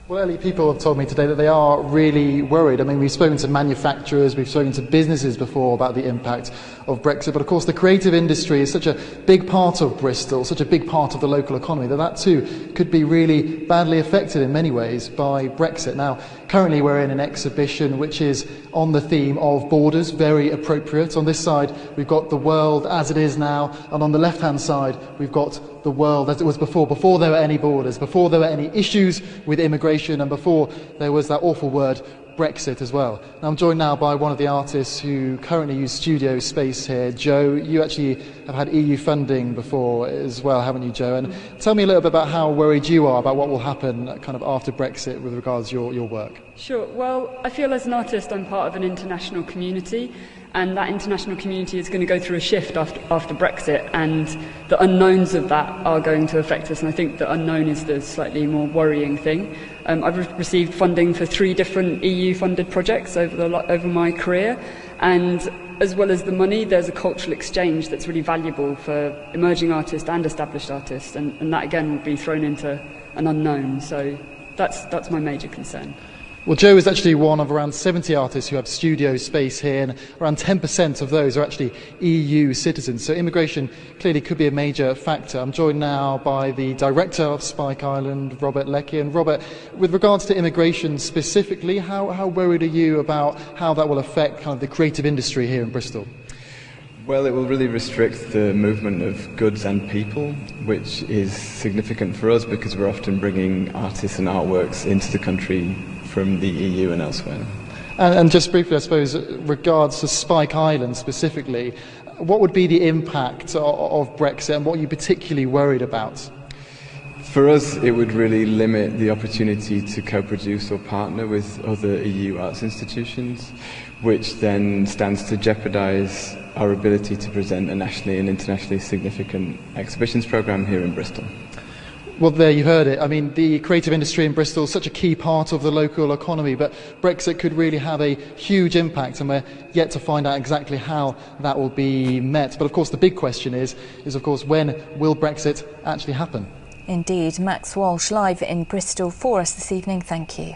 Well, Ellie, people have told me today that they are really worried. I mean, we've spoken to manufacturers, we've spoken to businesses before about the impact of Brexit, but of course the creative industry is such a big part of Bristol, such a big part of the local economy, that too could be really badly affected in many ways by Brexit. Now, currently we're in an exhibition which is on the theme of borders, very appropriate. On this side, we've got the world as it is now, and on the left-hand side, we've got the world as it was before there were any borders, before there were any issues with immigration, and before there was that awful word Brexit as well. Now, I'm joined now by one of the artists who currently use studio space here. Joe, you actually have had EU funding before as well, haven't you, Joe? And tell me a little bit about how worried you are about what will happen kind of after Brexit with regards to your work. Sure. Well, I feel as an artist I'm part of an international community, and that international community is going to go through a shift after Brexit, and the unknowns of that are going to affect us, and I think the unknown is the slightly more worrying thing. I've received funding for 3 different EU-funded projects over my career, and as well as the money, there's a cultural exchange that's really valuable for emerging artists and established artists, and that again will be thrown into an unknown, so that's my major concern. Well, Joe is actually one of around 70 artists who have studio space here, and around 10% of those are actually EU citizens. So immigration clearly could be a major factor. I'm joined now by the director of Spike Island, Robert Leckie. And Robert, with regards to immigration specifically, how worried are you about how that will affect kind of the creative industry here in Bristol? Well, it will really restrict the movement of goods and people, which is significant for us because we're often bringing artists and artworks into the country from the EU and elsewhere. And just briefly, I suppose, regards to Spike Island specifically, what would be the impact of Brexit and what are you particularly worried about? For us, it would really limit the opportunity to co-produce or partner with other EU arts institutions, which then stands to jeopardise our ability to present a nationally and internationally significant exhibitions programme here in Bristol. Well, there you heard it. I mean, the creative industry in Bristol is such a key part of the local economy, but Brexit could really have a huge impact, and we're yet to find out exactly how that will be met. But of course, the big question is of course, when will Brexit actually happen? Indeed. Max Walsh live in Bristol for us this evening. Thank you.